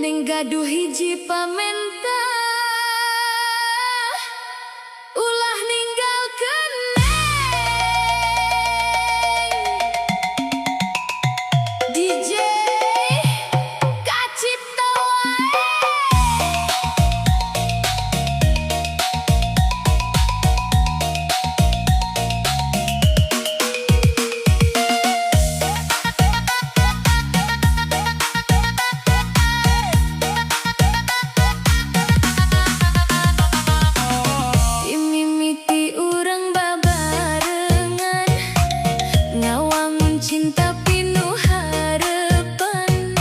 ning gaduh hiji pamenta ulah ninggalkeun DJ Kacipta wae. Dimimiti urang babarengan ngawangun cinta pinuh harapan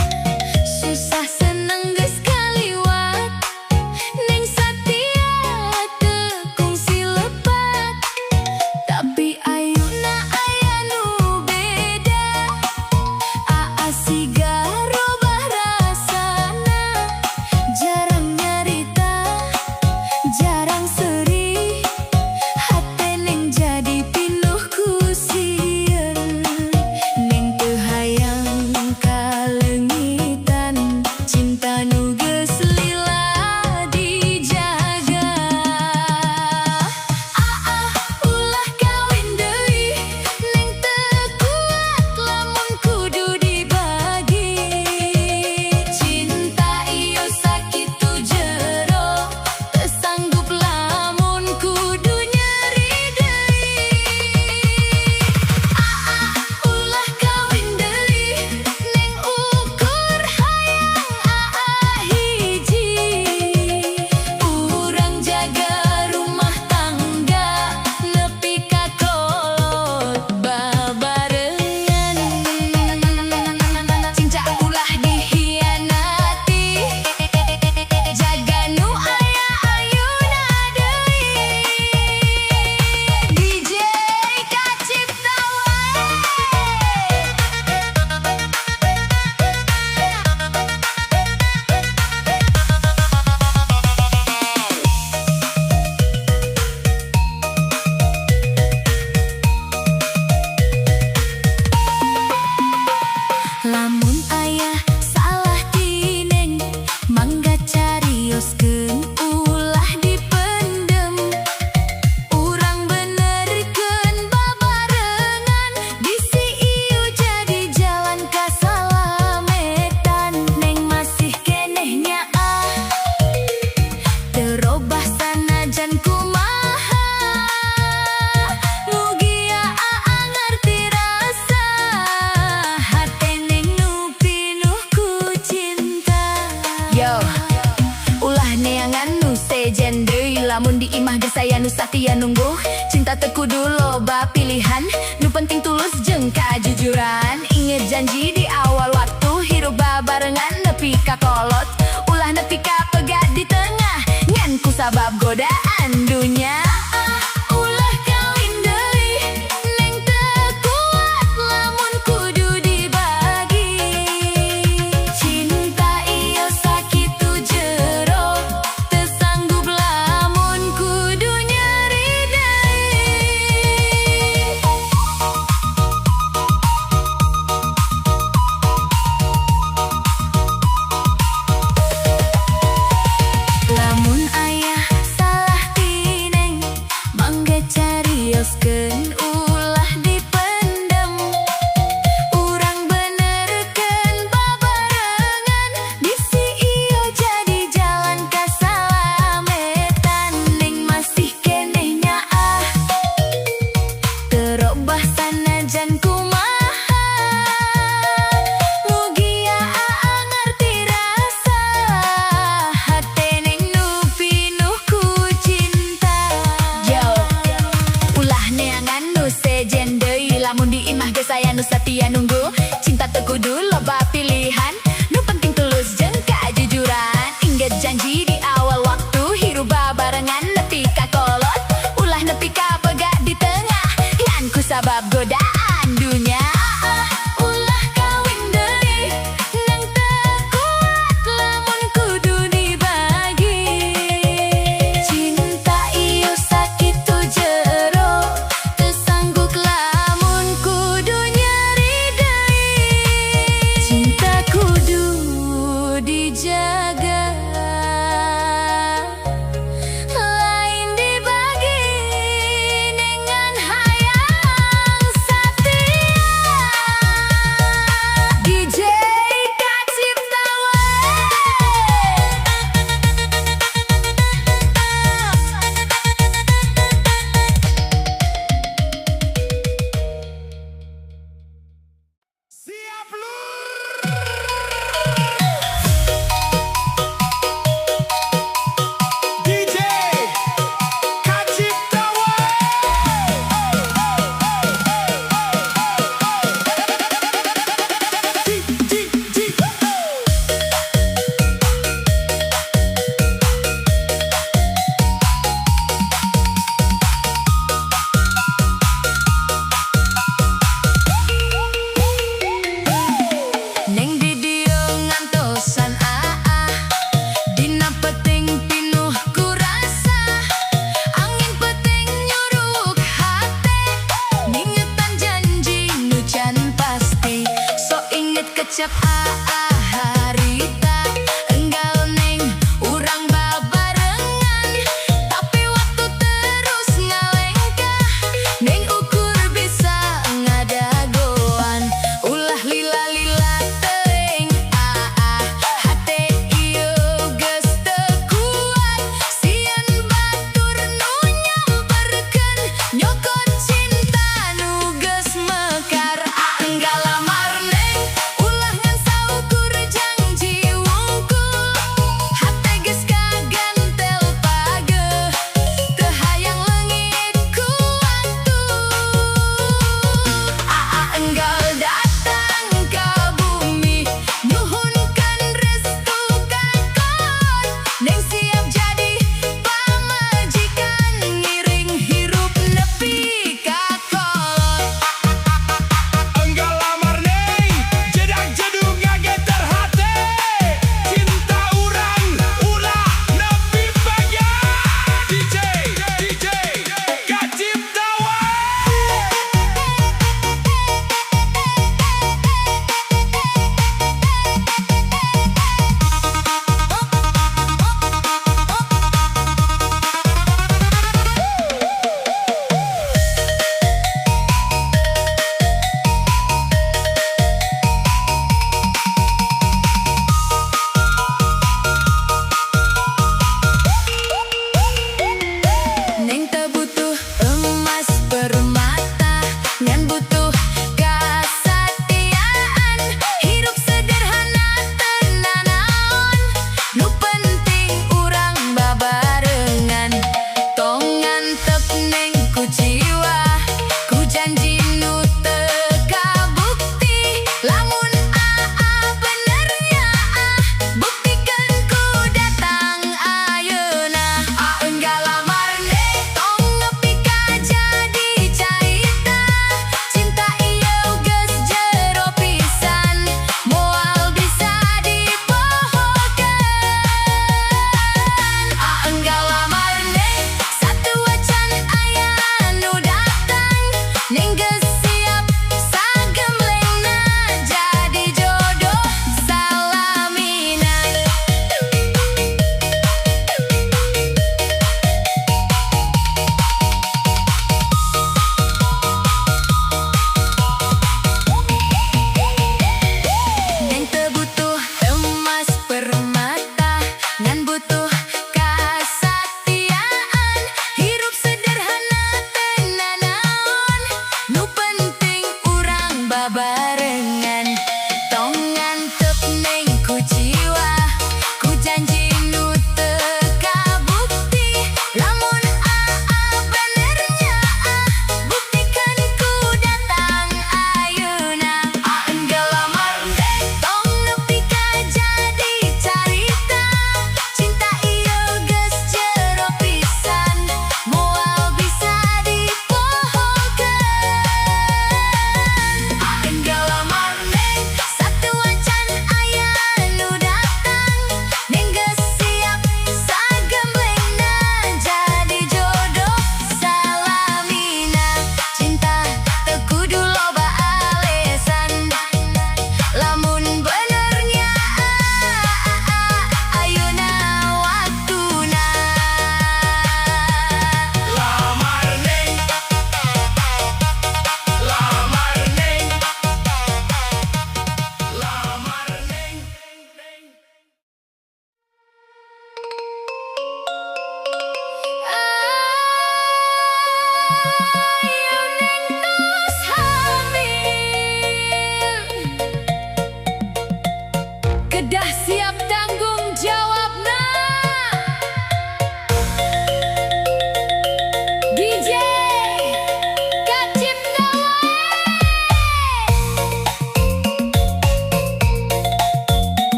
susah senang geus kaliwat ning satia teu silepat tapi ayeuna aya nu beda aa siga robah rasana jarang nyarita jarang sedih hate ning jadi pinuh ku sieun ning teu hayang kalengitan cinta nu geus lila dijaga ulah kawin deui ning teu kuat lamun kudu dibagi cinta ieu sakitu jero teu sanggup lamun kudu nyeri deui ulah kawin deui ning ukur hayang hiji urang jaga rumah tangga nepi ka kolot babarengan cinca ulah dihianati jaga nu aya ayeuna deui DJ Kacipta wae. Lamun aya salah tineng mangga carioskeun ulah dipendem urang benerkeun babarengan bisi ieu jadi jalan kasalametan neng masih keneh nyaah teu robah sanajan kumaha mugia aa ngarti rasa hate ning nu pinuh ku cinta yo ulah neangan nu sejen deui lamun di imah geus aya nu satia nunggu cinta teu kudu loba pilihan nu penting tulus jeung kajujuran inget janji di awal waktu hirup babarengan nepi ka kolot ulah nepi ka pegat di tengah ngan ku sabab godaan dunya ulah kawin deui ning teu kuat lamun kudu dibagi cinta ieu sakitu jero teu sanggup lamun kudu nyeri deui lamun aya salah tineng mangga carioskeun ulah dipendem urang benerkeun babarengan bisi ieu jadi jalan kasalametan ning masih keneh nyaah teu robah sanajan kumaha mugia aa ngarti rasa hate ning nu pinuh ku cinta yo ulah neangan nu sejen deui lamun di imah geus aya nu satia nunggu cinta teu kudu loba pilihan nu penting tulus jeung kajujuran inget janji di awal waktu hirup babarengan nepi ka kolot ulah nepi ka pegat di tengah ngan ku sabab godaan dunya ulah kawin deui nang teu kuat lamun kudu dibagi cinta ieu sakitu jero teu sanggup lamun kudu nyeri deui cintaku Ucap harita enggal neng urang babarengan, tapi waktu terus ngalengkah neng ukur bisa ngadagoan. Ulah lila teuing hate ieu geus teu kuat, sieun batur nu nyamperkeun nyokot cinta nu geus mekar. Enggal lamar neng ulah ngan saukur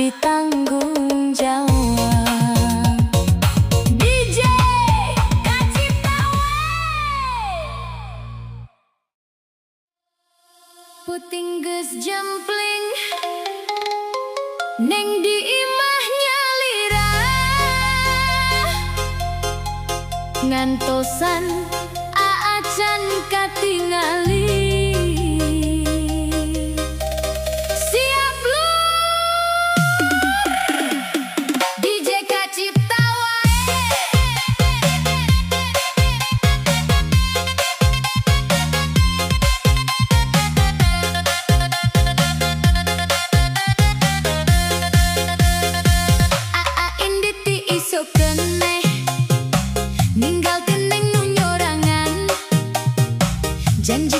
ditanggung jawab. DJ Kaciptawe puting geus jempling neng di imahnya lira ngantosan aacan katingali. Siap lu DJ Kaciptawe inditi iso keneh ninggal teneng nu nyorangan janji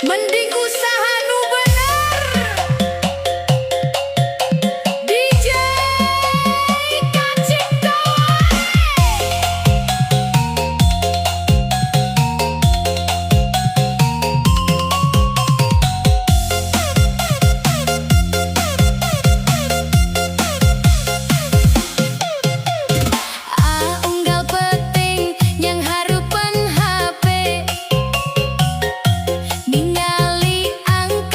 Mending usaha nu bener. DJ Kacik unggal penting yang harupan HP ningali angka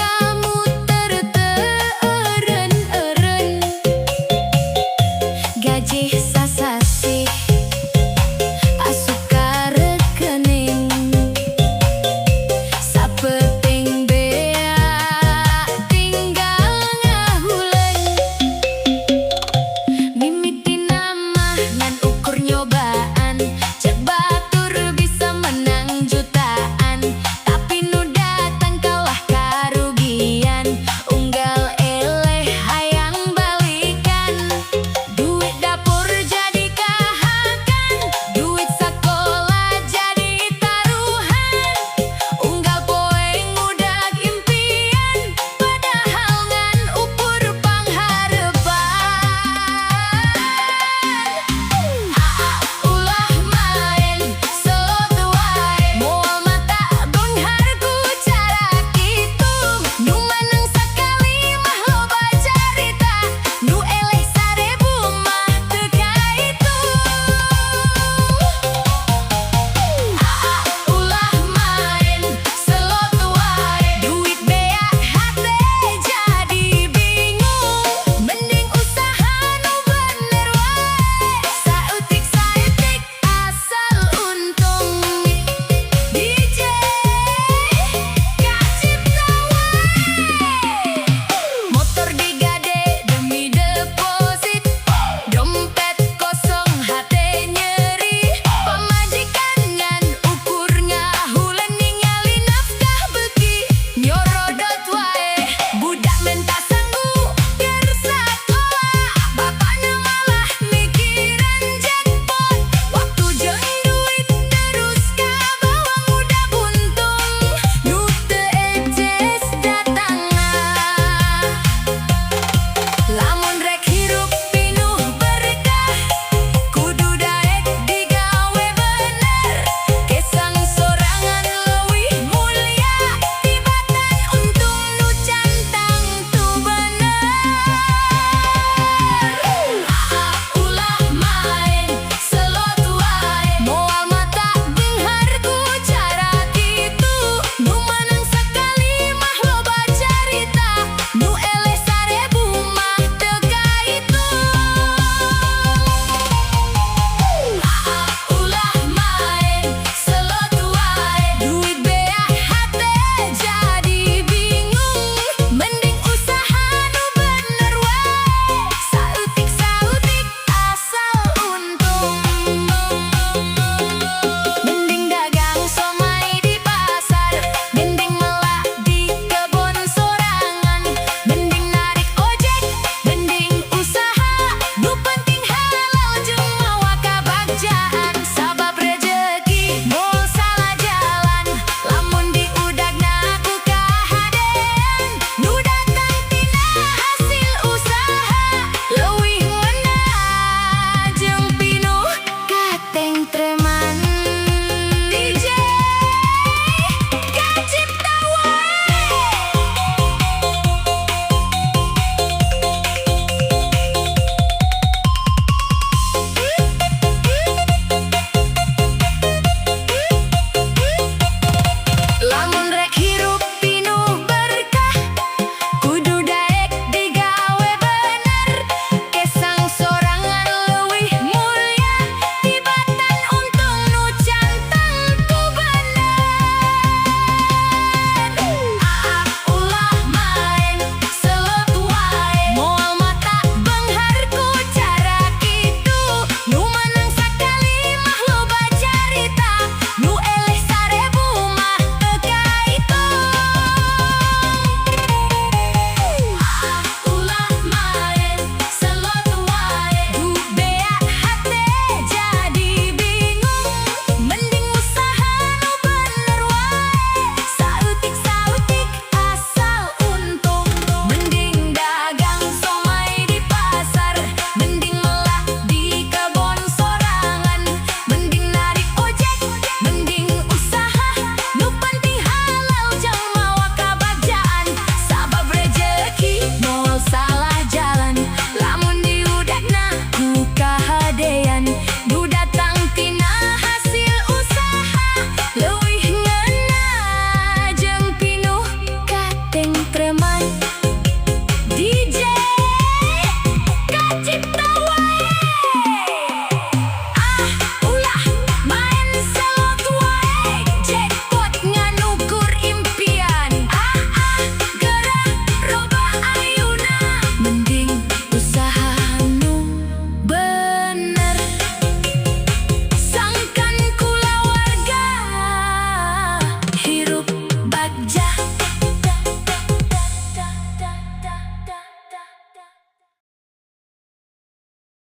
jah.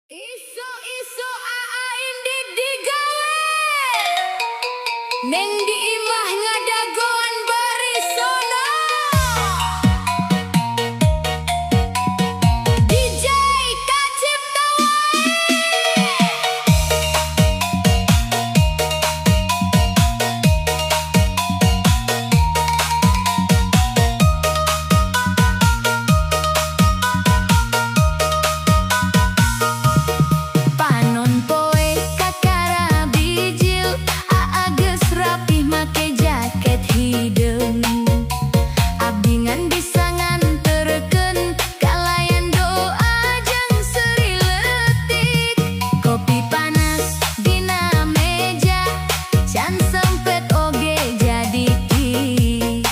Iso-iso indi digawe neng di imah ngadagoan barisono. DJ Kacipta panon poe kakara bijil aageus rapih make jaket hideung. Abdi ngan bisa nganterkeun kalayan doa jeung seuri leutik. Kopi panas dina meja can sempet oge jadi tis.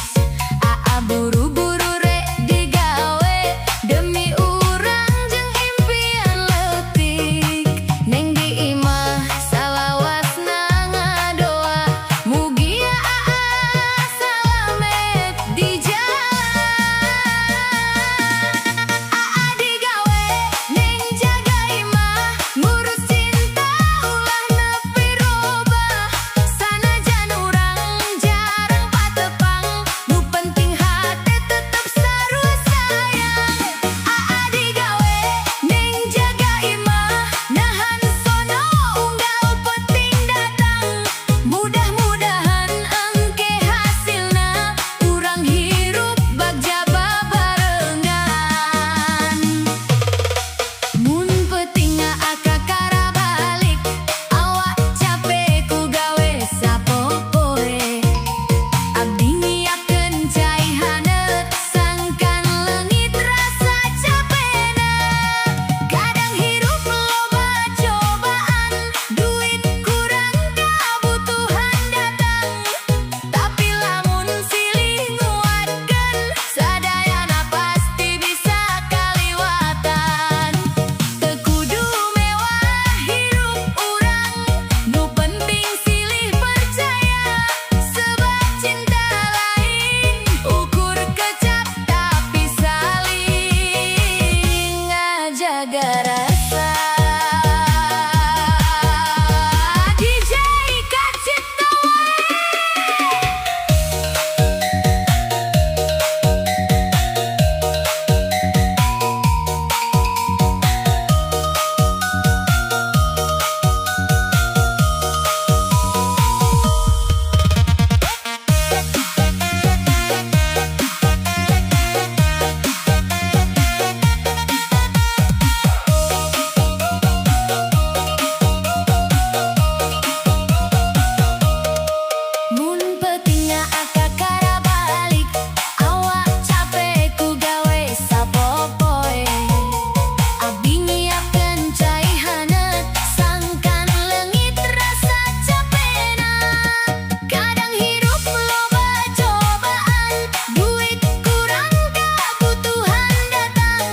Aa buru-buru rek digawe demi urang jeung impian leutik. Neng di imah salawasna ngadoa mugia aa salamet di aa digawe neng jaga imah ngurus cinta ulah nepi robah. Sanajan urang jarang patepang nu penting hate tetep sarua sayang. Aa digawe neng jaga imah nahan sono unggal penting datang. Mudah-mudahan engke hasilna urang hirup bagja babarengan. Mun penting akakara balik awak capek ku gawe sapopoe. Abdi nyiapkeun cai haneut sangkan leungit rasa capena. Kadang hirup loba cobaan duit kurang kabutuhan datang. Tapi lamun silih nguatkeun sadayana pasti bisa kaliwatan. Teu kudu mewah hirup urang nu penting silih percaya. Sebab cinta lain ukur kecap tapi saling ngajaga rasa. DJ Kacipta mun penting akakara balik awak capek ku gawe sapopoe. Abdi nyiapkeun cai haneut sangkan leungit rasa capena. Kadang hirup loba cobaan duit kurang kabutuhan datang.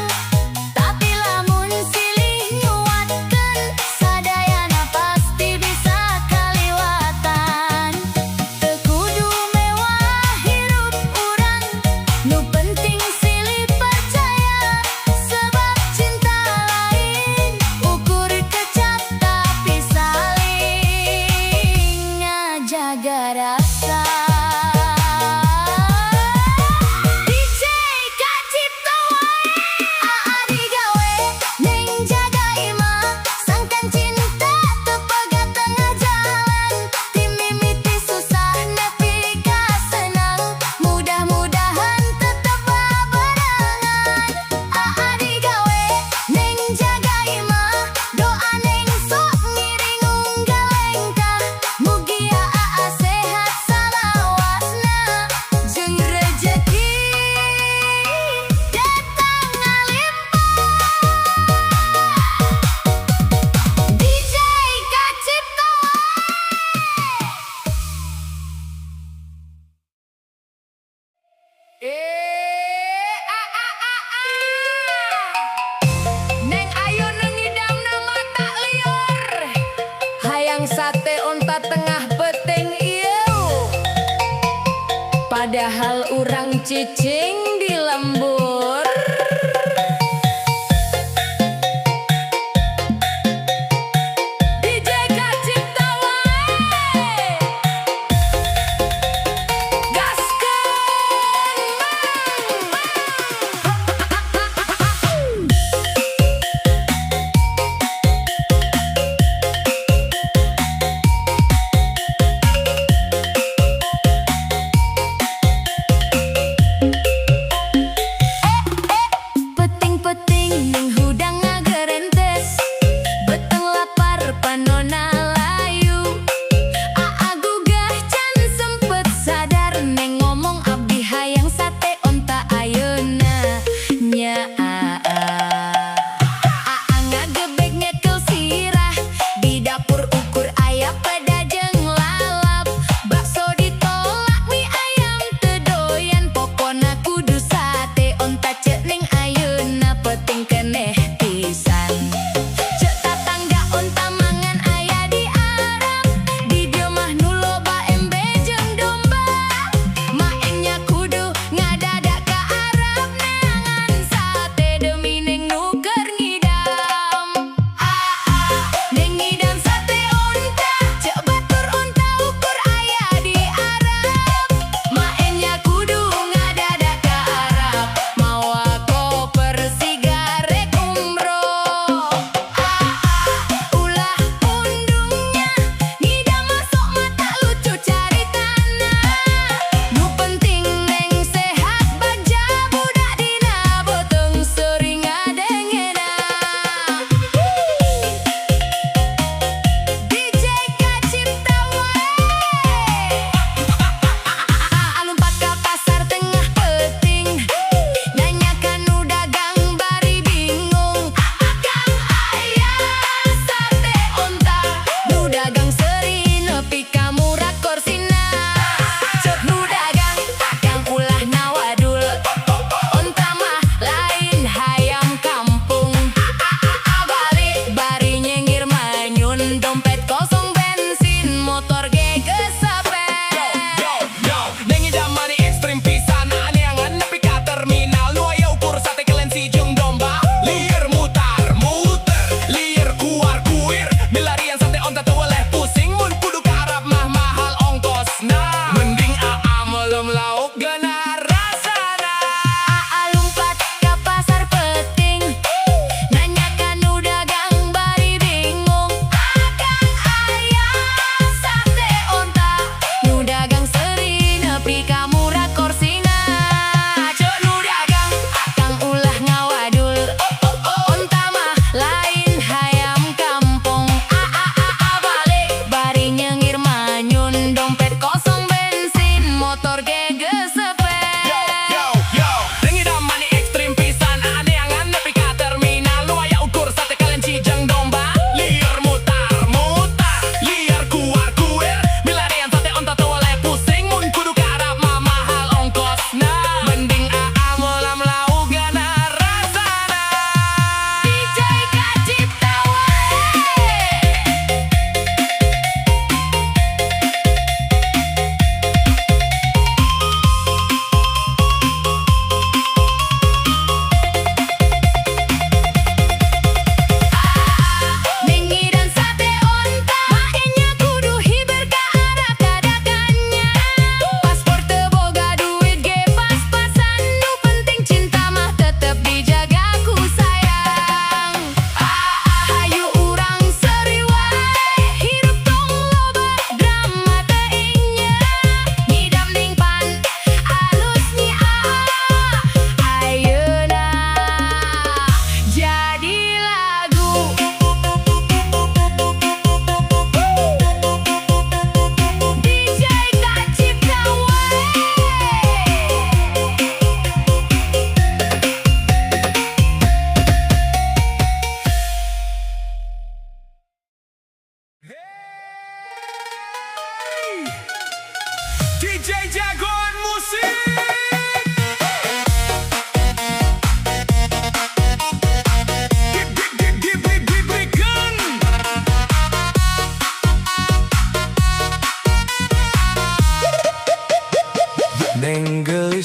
Tapi lamun silih nguatkeun sadayana pasti bisa kaliwatan. Teu kudu mewah hirup urang nu penting silih percaya. Sebab cinta lain ukur kecap tapi saling ngajaga rasa. DJ Kacipta aa digawe neng jaga imah sangkan cinta teu pegat tengah jalan. Tim mimiti susah nepi ka senang mudah-mudahan tetep Padahal urang cicing di lembur. DJ Kacipta wae.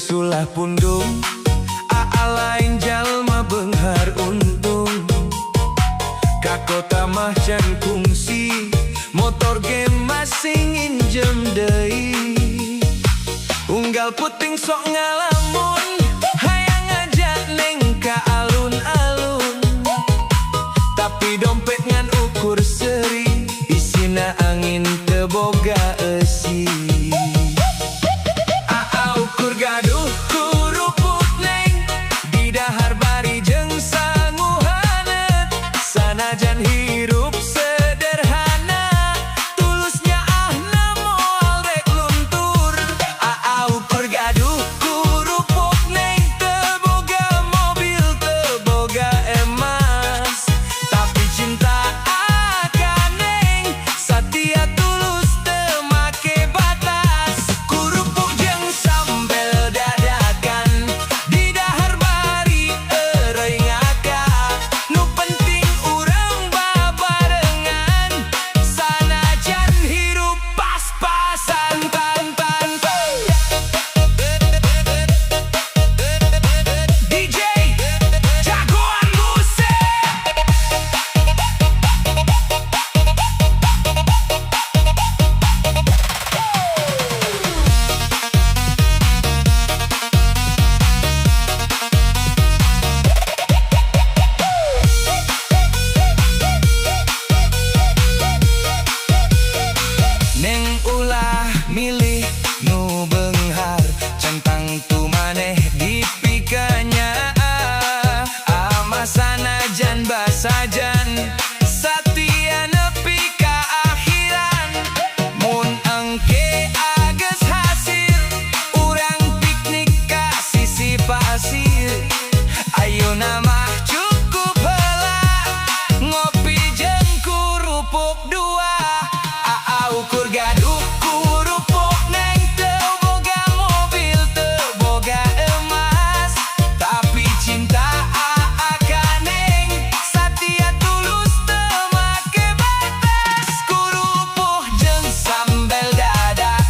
sulah pundung, aa lain jalma benghar untung. Ka kota mah can kungsi, motor game masing injem deui. Unggal puting sok ngalamun, hayang ngajak neng ka alun-alun. Tapi dompet ngan ukur seri, isina angin teu boga eusi. Aa ukur gaduh kurupuk neng, di dahar bari jeung sanguhaneut. Sanajan hirup sederhana, tulusnya ahna moal rek luntur. Aa ukur gaduh kurupuk neng, teu boga mobil teu boga emas. Tapi cinta akan neng, satia tulus teu make batas. Kurupuk jeung sambel dadakan, di dahar bari eureui ngaka. Nu penting urang babarengan, sanajan hirup pas-pasan tan-tan. DJ jagoan musik. Neng ulah milih nu beunghar, centang tu maneh dipikanya. Ama sanajan basajan, satia nepi ka akhiran. Mun engke ageus hasil, urang piknik ka sisi pasir. Ayeuna mah cukup heula, ngopi jeung kurupuk dua. Aa ukur gaduh kurupuk neng, teu boga mobil teu boga emas. Tapi cinta aa ka neng, satia tulus teu make batas. Kurupuk jeung sambel dadak,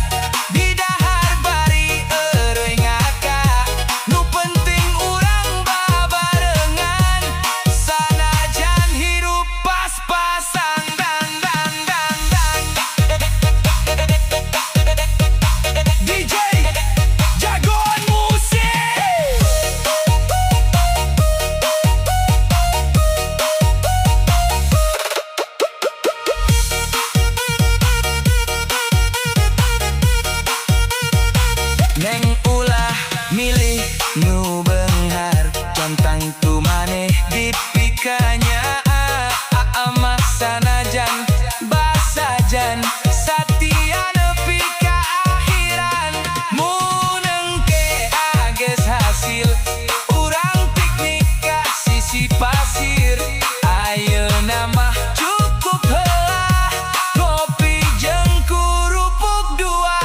di dahar bari eureui ngaka. Nu penting urang babarengan, sanajan hirup pas-pasan dan. DJ jagoan musik. Neng ulah milih nu beunghar, contang tu maneh dipikanya. Mah sanajan basajan, satia nepi ka akhiran. Mun engke ageus hasil, urang piknik ka sisi pasir. Ayeuna mah cukup heula, ngopi jeung kurupuk dua.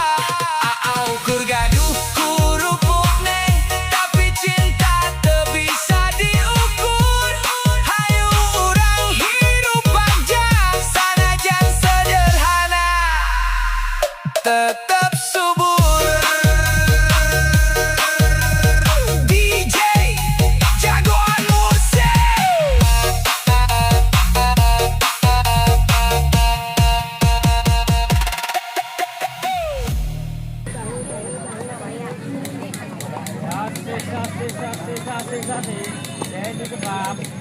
Aa ukur gaduh kurupuk neng, tapi cinta teu bisa diukur. Hayu urang hirup bagja, sanajan sederhana, tetep subur. DJ jagoan musik. Sate, sate, sate, sate, sate. Jadi kebab.